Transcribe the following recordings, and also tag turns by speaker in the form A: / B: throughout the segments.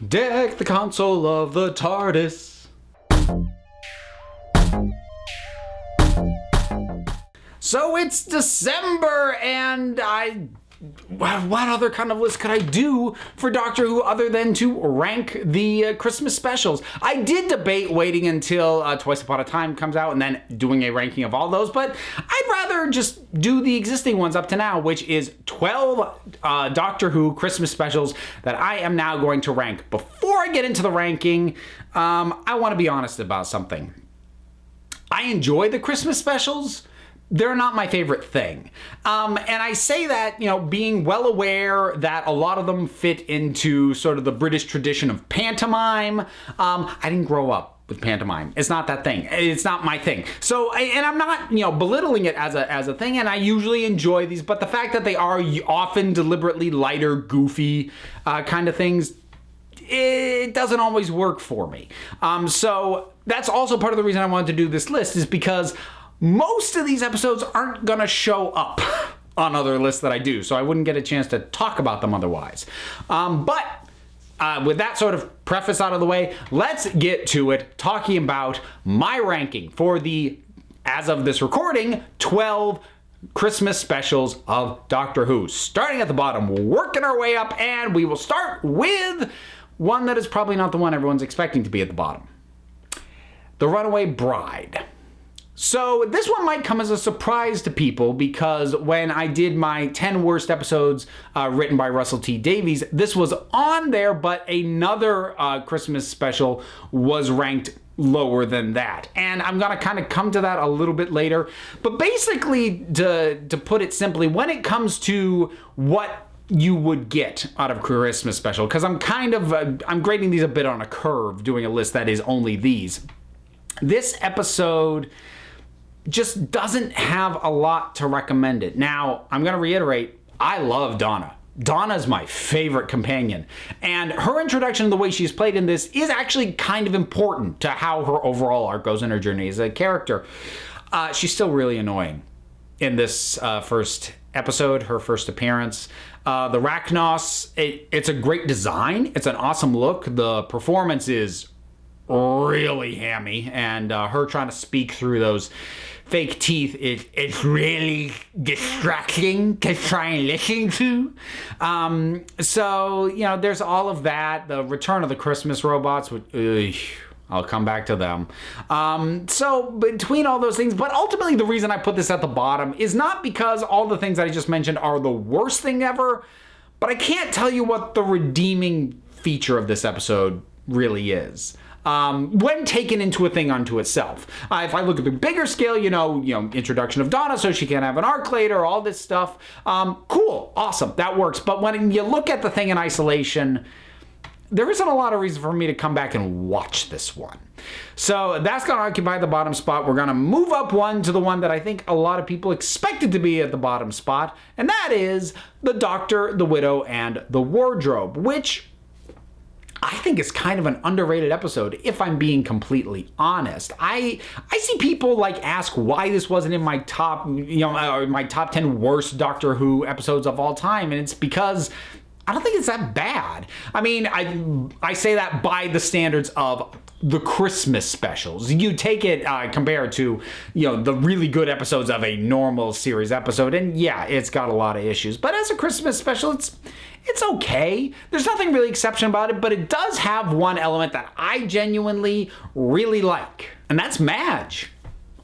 A: Deck the console of the TARDIS. So it's December, and what other kind of list could I do for Doctor Who other than to rank the Christmas specials? I did debate waiting until Twice Upon a Time comes out and then doing a ranking of all those, but I'd rather just do the existing ones up to now, which is 12 Doctor Who Christmas specials that I am now going to rank. Before I get into the ranking, I want to be honest about something. I enjoy the Christmas specials. They're not my favorite thing. And I say that, being well aware that a lot of them fit into sort of the British tradition of pantomime. I didn't grow up with pantomime. It's not that thing. It's not my thing. So, and I'm not, belittling it as a thing, and I usually enjoy these, but the fact that they are often deliberately lighter, goofy kind of things, it doesn't always work for me. So that's also part of the reason I wanted to do this list, is because most of these episodes aren't going to show up on other lists that I do, so I wouldn't get a chance to talk about them otherwise. But with that sort of preface out of the way, let's get to it, talking about my ranking for the, as of this recording, 12 Christmas specials of Doctor Who. Starting at the bottom, working our way up, and we will start with one that is probably not the one everyone's expecting to be at the bottom. The Runaway Bride. So this one might come as a surprise to people, because when I did my 10 worst episodes written by Russell T Davies, this was on there, but another Christmas special was ranked lower than that. And I'm going to kind of come to that a little bit later. But basically, to put it simply, when it comes to what you would get out of Christmas special, because I'm I'm grading these a bit on a curve, doing a list that is only these. This episode just doesn't have a lot to recommend it. Now, I'm going to reiterate, I love Donna. Donna's my favorite companion. And her introduction, the way she's played in this, is actually kind of important to how her overall arc goes in her journey as a character. She's still really annoying in this first episode, her first appearance. The Rachnos, it's a great design. It's an awesome look. The performance is really hammy, and her trying to speak through those fake teeth, it's really distracting to try and listen to. So, there's all of that. The return of the Christmas robots, which, I'll come back to them. So between all those things, but ultimately the reason I put this at the bottom is not because all the things that I just mentioned are the worst thing ever, but I can't tell you what the redeeming feature of this episode really is. When taken into a thing unto itself. If I look at the bigger scale, introduction of Donna so she can have an arc later, all this stuff, cool, awesome, that works. But when you look at the thing in isolation, there isn't a lot of reason for me to come back and watch this one. So that's going to occupy the bottom spot. We're going to move up one to the one that I think a lot of people expected to be at the bottom spot, and that is The Doctor, the Widow, and the Wardrobe, which I think it's kind of an underrated episode, if I'm being completely honest. I see people ask why this wasn't in my top, my top 10 worst Doctor Who episodes of all time, and it's because I don't think it's that bad. I mean, I say that by the standards of the Christmas specials. You take it compared to, the really good episodes of a normal series episode, and yeah, it's got a lot of issues. But as a Christmas special, it's okay. There's nothing really exceptional about it, but it does have one element that I genuinely really like, and that's Madge.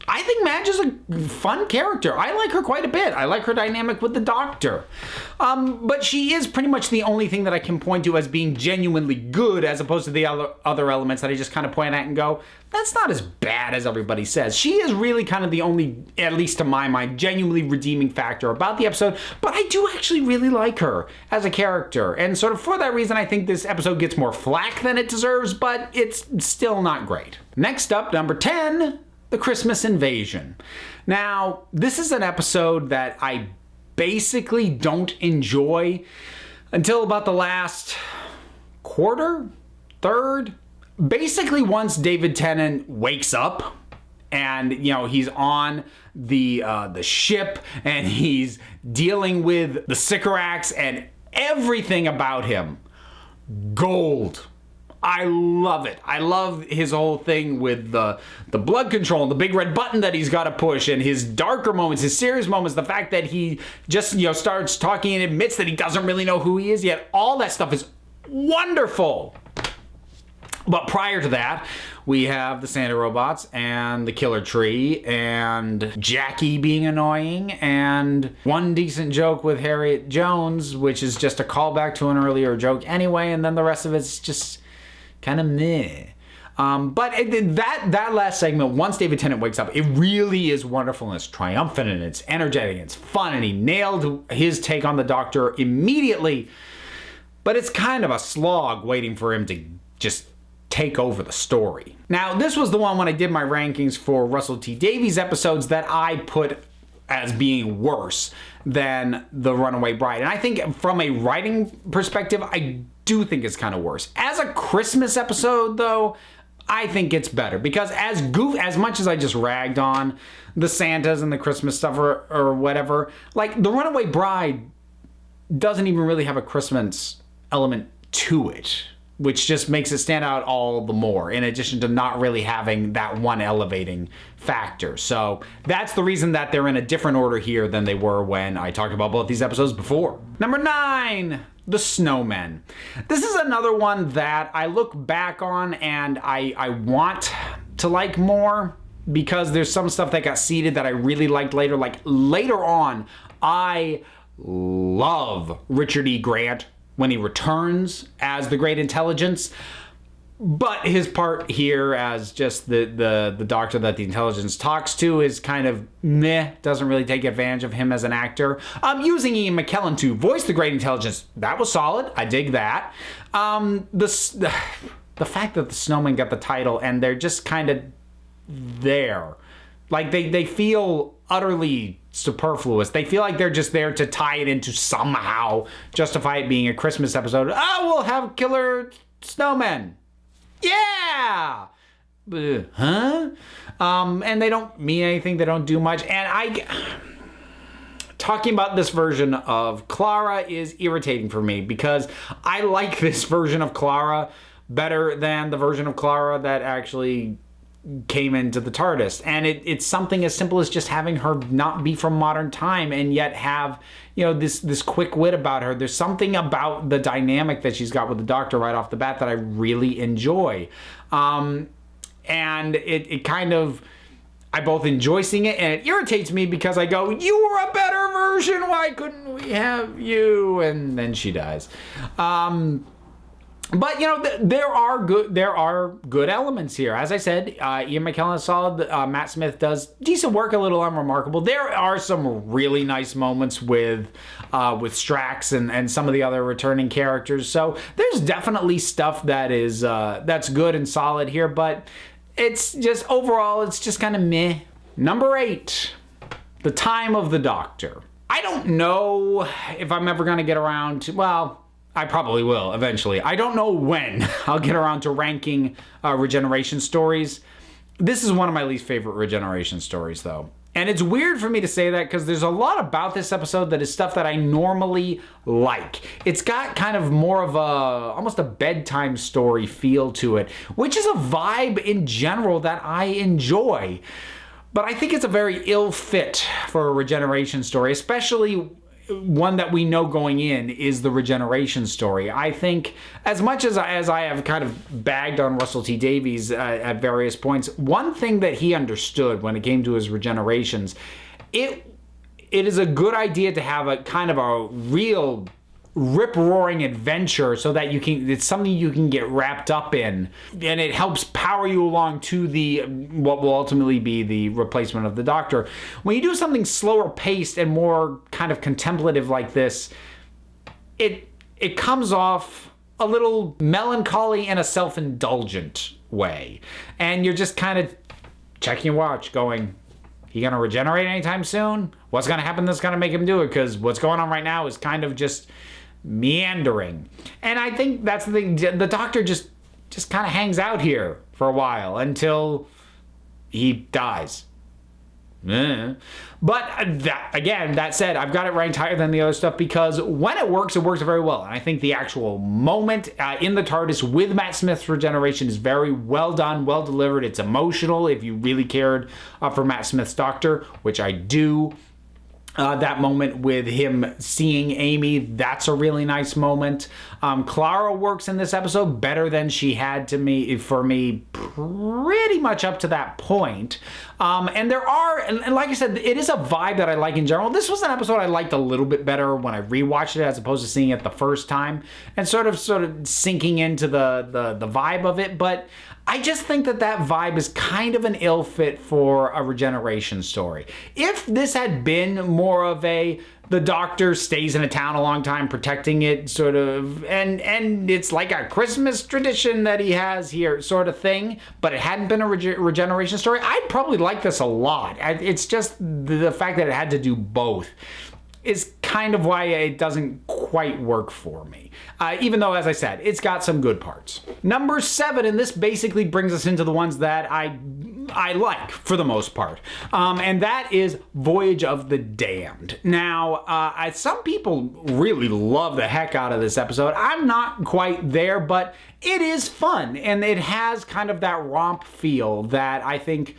A: I think Madge is a fun character. I like her quite a bit. I like her dynamic with the Doctor. But she is pretty much the only thing that I can point to as being genuinely good, as opposed to the other elements that I just kind of point at and go, that's not as bad as everybody says. She is really kind of the only, at least to my mind, genuinely redeeming factor about the episode, but I do actually really like her as a character. And sort of for that reason, I think this episode gets more flack than it deserves, but it's still not great. Next up, number 10, The Christmas Invasion. Now, this is an episode that I basically don't enjoy until about the last third. Basically, once David Tennant wakes up and, he's on the ship and he's dealing with the Sycorax and everything about him, gold. I love it. I love his whole thing with the blood control and the big red button that he's got to push, and his darker moments, his serious moments, the fact that he just, starts talking and admits that he doesn't really know who he is yet. All that stuff is wonderful. But prior to that, we have the Santa robots and the killer tree and Jackie being annoying and one decent joke with Harriet Jones, which is just a callback to an earlier joke anyway, and then the rest of it's just kind of meh. But that last segment, once David Tennant wakes up, it really is wonderful, and it's triumphant, and it's energetic, and it's fun, and he nailed his take on the Doctor immediately. But it's kind of a slog waiting for him to just take over the story. Now, this was the one when I did my rankings for Russell T Davies episodes that I put as being worse than the Runaway Bride. And I think from a writing perspective, I do think it's kind of worse. As a Christmas episode, though, I think it's better, because as much as I just ragged on the Santas and the Christmas stuff or whatever, like the Runaway Bride doesn't even really have a Christmas element to it, which just makes it stand out all the more, in addition to not really having that one elevating factor. So that's the reason that they're in a different order here than they were when I talked about both these episodes before. Number 9, the Snowman. This is another one that I look back on and I want to like more, because there's some stuff that got seeded that I really liked later. Like later on, I love Richard E. Grant when he returns as the Great Intelligence, but his part here as just the Doctor that the Intelligence talks to is kind of meh, doesn't really take advantage of him as an actor. Using Ian McKellen to voice the Great Intelligence, that was solid. I dig that. The fact that the Snowman got the title and they're just kind of there. Like they feel utterly superfluous. They feel like they're just there to tie it into somehow justify it being a Christmas episode. We'll have killer snowmen. Yeah. Huh? And they don't mean anything. They don't do much. And talking about this version of Clara is irritating for me, because I like this version of Clara better than the version of Clara that actually came into the TARDIS. And it's something as simple as just having her not be from modern time and yet have, this quick wit about her. There's something about the dynamic that she's got with the Doctor right off the bat that I really enjoy. And it kind of, I both enjoy seeing it and it irritates me, because I go, you were a better version, why couldn't we have you? And then she dies. But there are good elements here. As I said, Ian McKellen is solid. Matt Smith does decent work, a little unremarkable. There are some really nice moments with Strax and some of the other returning characters. So there's definitely stuff that is that's good and solid here. But it's just overall, it's just kind of meh. Number 8, the Time of the Doctor. I don't know if I'm ever going to get around to, well, I probably will eventually. I don't know when I'll get around to ranking regeneration stories. This is one of my least favorite regeneration stories, though. And it's weird for me to say that, because there's a lot about this episode that is stuff that I normally like. It's got kind of more of almost a bedtime story feel to it, which is a vibe in general that I enjoy. But I think it's a very ill fit for a regeneration story, especially one that we know going in is the regeneration story. I think as much as I have kind of bagged on Russell T Davies at various points, one thing that he understood when it came to his regenerations, it is a good idea to have a kind of a real rip-roaring adventure, so that it's something you can get wrapped up in, and it helps power you along to what will ultimately be the replacement of the Doctor. When you do something slower paced and more kind of contemplative like this, it comes off a little melancholy in a self-indulgent way, and you're just kind of checking your watch going, he gonna regenerate anytime soon? What's gonna happen that's gonna make him do it? Because what's going on right now is kind of just meandering. And I think that's the thing. The Doctor just kind of hangs out here for a while until he dies. But that said, I've got it ranked higher than the other stuff because when it works very well. And I think the actual moment in the TARDIS with Matt Smith's regeneration is very well done, well delivered. It's emotional if you really cared for Matt Smith's Doctor, which I do. That moment with him seeing Amy, that's a really nice moment. Clara works in this episode better than she had for me pretty much up to that point. And there are, and like I said, it is a vibe that I like in general. This was an episode I liked a little bit better when I rewatched it as opposed to seeing it the first time and sort of sinking into the vibe of it. But I just think that vibe is kind of an ill fit for a regeneration story. If this had been more of the Doctor stays in a town a long time protecting it sort of, and it's like a Christmas tradition that he has here sort of thing, but it hadn't been a regeneration story, I'd probably like this a lot. It's just the fact that it had to do both is kind of why it doesn't quite work for me. Even though, as I said, it's got some good parts. Number 7, and this basically brings us into the ones that I like for the most part, and that is Voyage of the Damned. Now, some people really love the heck out of this episode. I'm not quite there, but it is fun, and it has kind of that romp feel that I think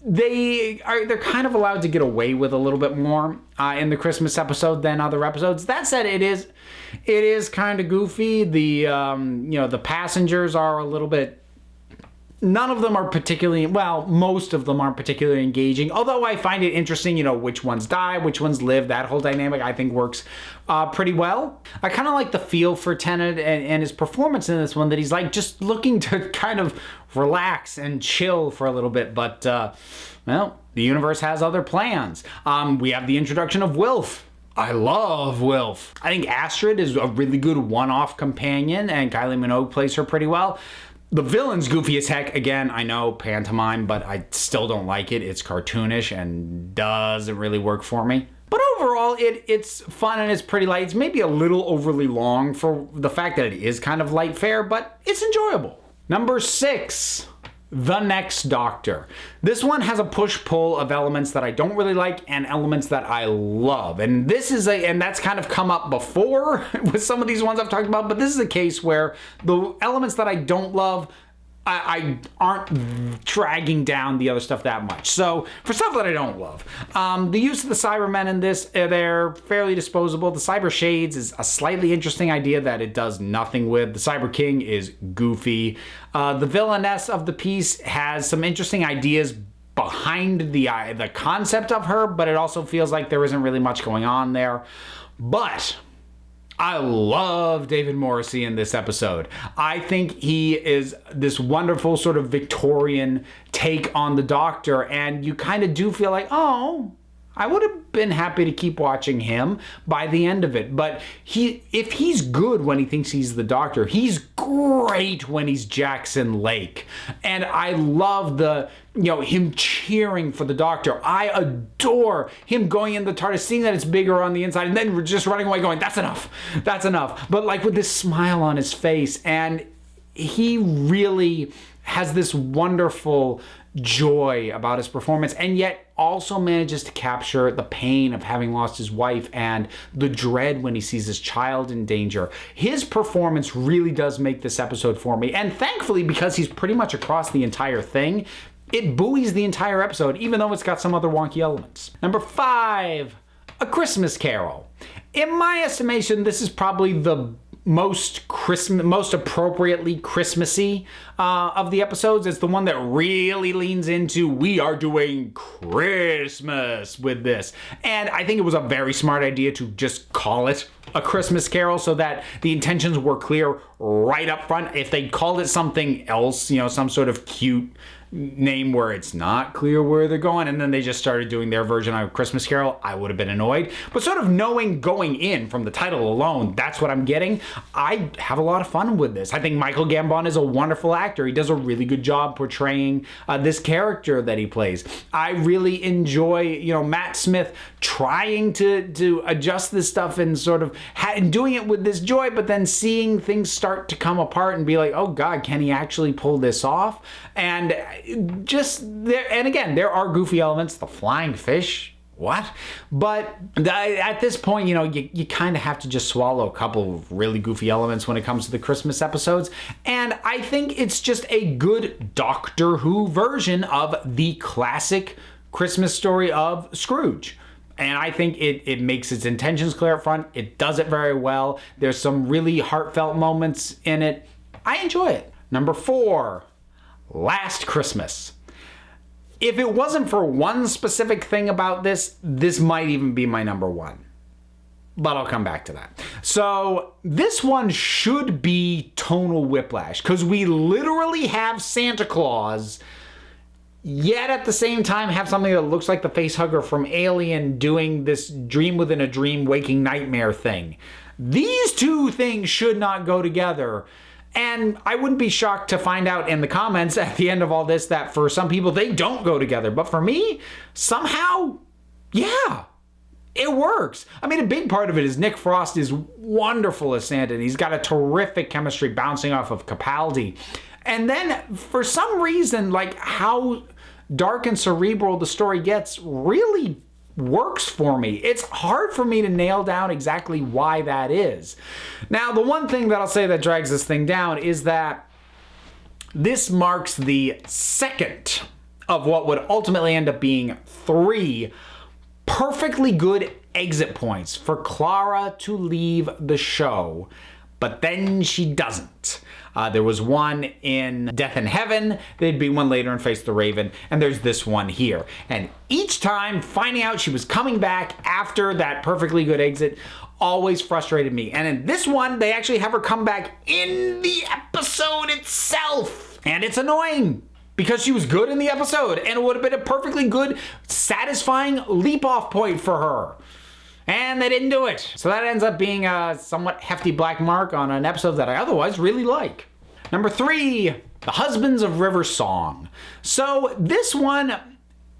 A: they're kind of allowed to get away with a little bit more in the Christmas episode than other episodes. That said, it is kind of goofy. The passengers are a little bit. None of them are particularly, well, most of them aren't particularly engaging, although I find it interesting, which ones die, which ones live. That whole dynamic I think works pretty well. I kind of like the feel for Tennant and his performance in this one, that he's like just looking to kind of relax and chill for a little bit, but well, the universe has other plans. We have the introduction of Wilf. I love Wilf. I think Astrid is a really good one-off companion, and Kylie Minogue plays her pretty well. The villain's goofy as heck. Again, I know pantomime, but I still don't like it. It's cartoonish and doesn't really work for me. But overall, it's fun and it's pretty light. It's maybe a little overly long for the fact that it is kind of light fare, but it's enjoyable. Number 6, The Next Doctor. This one has a push-pull of elements that I don't really like and elements that I love. And that's kind of come up before with some of these ones I've talked about, but this is a case where the elements that I don't love I aren't dragging down the other stuff that much. So for stuff that I don't love, the use of the Cybermen in this, they're fairly disposable. The Cyber Shades is a slightly interesting idea that it does nothing with. The Cyber King is goofy. The villainess of the piece has some interesting ideas behind the concept of her, but it also feels like there isn't really much going on there. But I love David Morrissey in this episode. I think he is this wonderful sort of Victorian take on the Doctor, and you kind of do feel like, oh, I would have been happy to keep watching him by the end of it. But if he's good when he thinks he's the Doctor, he's great when he's Jackson Lake. And I love him cheering for the Doctor. I adore him going in the TARDIS, seeing that it's bigger on the inside, and then just running away going, that's enough. That's enough. But like with this smile on his face, and he really has this wonderful joy about his performance, and yet also manages to capture the pain of having lost his wife and the dread when he sees his child in danger. His performance really does make this episode for me, and thankfully, because he's pretty much across the entire thing, it buoys the entire episode, even though it's got some other wonky elements. Number 5, A Christmas Carol. In my estimation, this is probably the most appropriately Christmassy of the episodes. It's the one that really leans into, we are doing Christmas with this. And I think it was a very smart idea to just call it A Christmas Carol so that the intentions were clear right up front. If they called it something else, some sort of cute name where it's not clear where they're going, and then they just started doing their version of Christmas Carol, I would have been annoyed. But sort of knowing going in from the title alone, that's what I'm getting, I have a lot of fun with this. I think Michael Gambon is a wonderful actor. He does a really good job portraying this character that he plays. I really enjoy, Matt Smith trying to adjust this stuff and sort of doing it with this joy, but then seeing things start to come apart and be like, oh God, can he actually pull this off? And just there, and again, there are goofy elements. The flying fish, what? But at this point, you kind of have to just swallow a couple of really goofy elements when it comes to the Christmas episodes. And I think it's just a good Doctor Who version of the classic Christmas story of Scrooge. And I think it makes its intentions clear up front. It does it very well. There's some really heartfelt moments in it. I enjoy it. Number 4, Last Christmas. If it wasn't for one specific thing about this might even be my number 1. But I'll come back to that. So this one should be tonal whiplash, because we literally have Santa Claus, yet at the same time have something that looks like the facehugger from Alien doing this dream within a dream waking nightmare thing. These two things should not go together. And I wouldn't be shocked to find out in the comments at the end of all this that for some people they don't go together. But for me, somehow, yeah, it works. I mean, a big part of it is Nick Frost is wonderful as Santa, and he's got a terrific chemistry bouncing off of Capaldi. And then for some reason, like how dark and cerebral the story gets really works for me. It's hard for me to nail down exactly why that is. Now, the one thing that I'll say that drags this thing down is that this marks the second of what would ultimately end up being 3 perfectly good exit points for Clara to leave the show, but then she doesn't. There was one in Death in Heaven, there'd be one later in Face the Raven, and there's this one here. And each time finding out she was coming back after that perfectly good exit always frustrated me. And in this one, they actually have her come back in the episode itself. And it's annoying, because she was good in the episode, and it would have been a perfectly good, satisfying leap-off point for her. And they didn't do it. So that ends up being a somewhat hefty black mark on an episode that I otherwise really like. Number 3, The Husbands of River Song. So this one,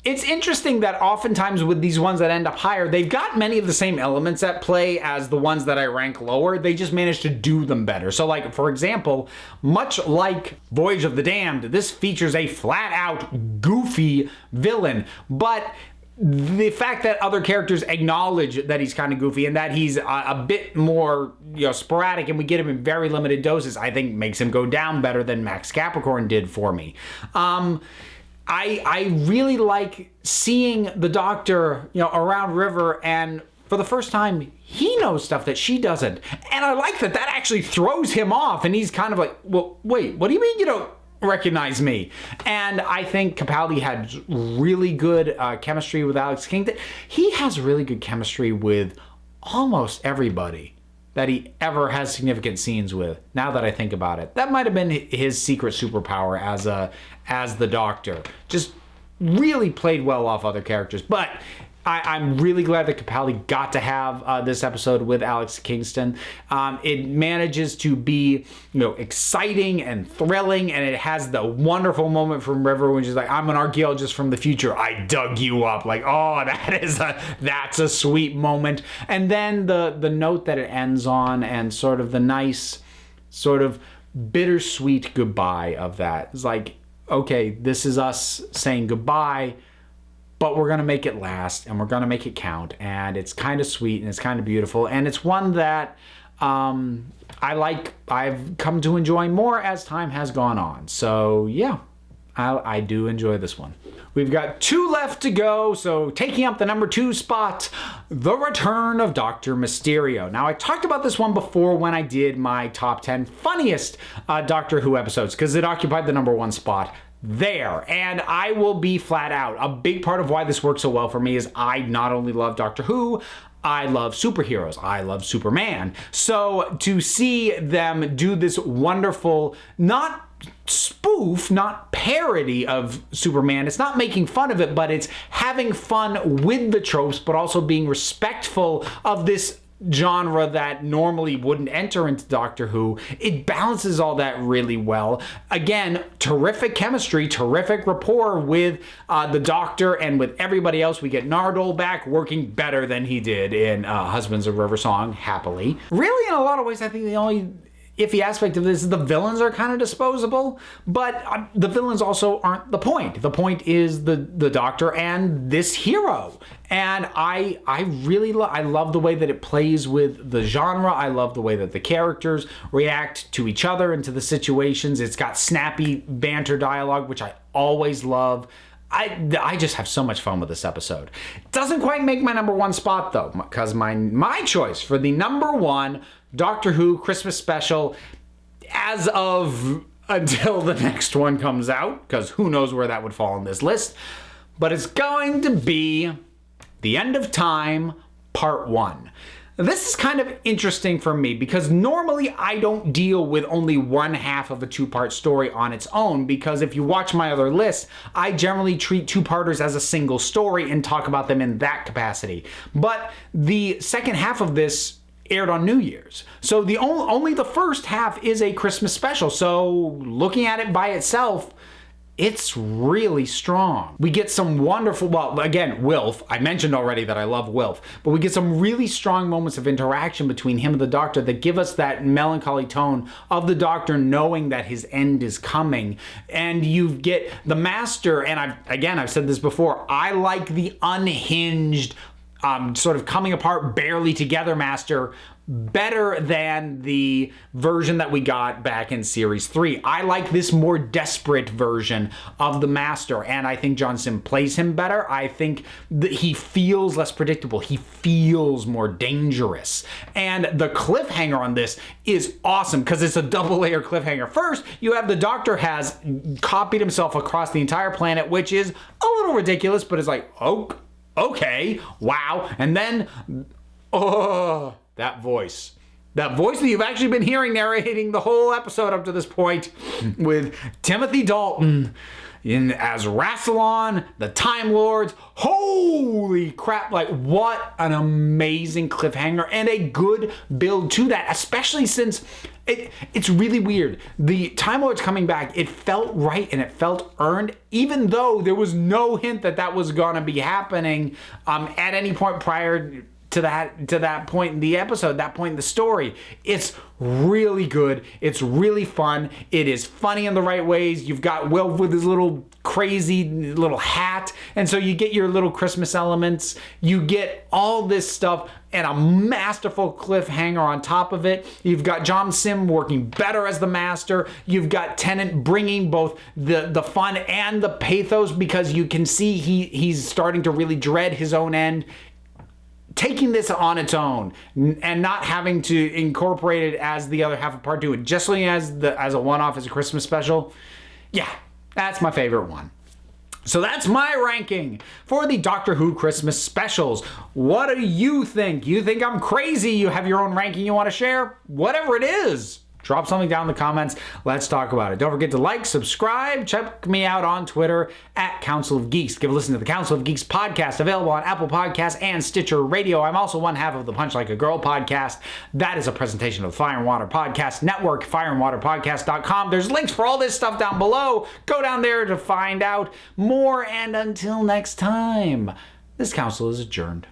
A: it's interesting that oftentimes with these ones that end up higher, they've got many of the same elements at play as the ones that I rank lower. They just managed to do them better. So like, for example, much like Voyage of the Damned, this features a flat out goofy villain, but the fact that other characters acknowledge that he's kind of goofy and that he's a bit more sporadic, and we get him in very limited doses, I think makes him go down better than Max Capricorn did for me. I really like seeing the Doctor around River, and for the first time he knows stuff that she doesn't, and I like that actually throws him off, and he's kind of like, well, wait, what do you mean you don't recognize me? And I think Capaldi had really good chemistry with Alex King. He has really good chemistry with almost everybody that he ever has significant scenes with, now that I think about it. That might have been his secret superpower as the Doctor. Just really played well off other characters. But I'm really glad that Capaldi got to have this episode with Alex Kingston. It manages to be, exciting and thrilling, and it has the wonderful moment from River when she's like, "I'm an archaeologist from the future. I dug you up." Like, oh, that's a sweet moment. And then the note that it ends on, and sort of the nice, sort of bittersweet goodbye of that. It's like, okay, this is us saying goodbye, but we're going to make it last, and we're going to make it count, and it's kind of sweet, and it's kind of beautiful, and it's one that I've come to enjoy more as time has gone on. So yeah, I do enjoy this one. We've got 2 left to go, so taking up the number 2 spot, The Return of Dr. Mysterio. Now, I talked about this one before when I did my top 10 funniest Doctor Who episodes, because it occupied the number 1 spot there. And I will be flat out, a big part of why this works so well for me is I not only love Doctor Who, I love superheroes. I love Superman. So to see them do this wonderful, not spoof, not parody of Superman, it's not making fun of it, but it's having fun with the tropes, but also being respectful of this genre that normally wouldn't enter into Doctor Who. It balances all that really well. Again, terrific chemistry, terrific rapport with the Doctor and with everybody else. We get Nardole back working better than he did in Husbands of River Song, happily. Really, in a lot of ways, I think the only iffy aspect of this is the villains are kind of disposable, but the villains also aren't the point. The point is the Doctor and this hero. And I really love the way that it plays with the genre. I love the way that the characters react to each other and to the situations. It's got snappy banter dialogue, which I always love. I just have so much fun with this episode. Doesn't quite make my number one spot though, because my choice for the number one Doctor Who Christmas special, as of until the next one comes out, because who knows where that would fall on this list, but it's going to be The End of Time Part 1. This is kind of interesting for me because normally I don't deal with only one half of a two-part story on its own, because if you watch my other lists, I generally treat two-parters as a single story and talk about them in that capacity. But the second half of this aired on New Year's. So only the first half is a Christmas special. So looking at it by itself, it's really strong. We get some wonderful, well, again, Wilf. I mentioned already that I love Wilf, but we get some really strong moments of interaction between him and the Doctor that give us that melancholy tone of the Doctor knowing that his end is coming. And you get the Master, and I've said this before, I like the unhinged, sort of coming apart, barely together Master better than the version that we got back in Series 3. I like this more desperate version of the Master, and I think John Sim plays him better. I think that he feels less predictable. He feels more dangerous. And the cliffhanger on this is awesome because it's a double-layer cliffhanger. First, you have the Doctor has copied himself across the entire planet, which is a little ridiculous, but it's like, oh, okay, wow. And then, that voice that you've actually been hearing narrating the whole episode up to this point with Timothy Dalton as Rassilon, the Time Lords. Holy crap, like what an amazing cliffhanger and a good build to that, especially since it's really weird. The Time Lords coming back, it felt right and it felt earned, even though there was no hint that was gonna be happening at any point prior to that point in the episode, that point in the story. It's really good. It's really fun. It is funny in the right ways. You've got Will with his little crazy little hat, and so you get your little Christmas elements. You get all this stuff and a masterful cliffhanger on top of it. You've got John Sim working better as the Master. You've got Tennant bringing both the fun and the pathos, because you can see he's starting to really dread his own end. Taking this on its own and not having to incorporate it as the other half of Part 2, and just as a one-off, as a Christmas special, yeah, that's my favorite one. So that's my ranking for the Doctor Who Christmas specials. What do you think? You think I'm crazy? You have your own ranking you want to share? Whatever it is, drop something down in the comments. Let's talk about it. Don't forget to like, subscribe, check me out on Twitter at Council of Geeks. Give a listen to the Council of Geeks podcast, available on Apple Podcasts and Stitcher Radio. I'm also one half of the Punch Like a Girl podcast. That is a presentation of the Fire and Water Podcast Network, fireandwaterpodcast.com. There's links for all this stuff down below. Go down there to find out more. And until next time, this council is adjourned.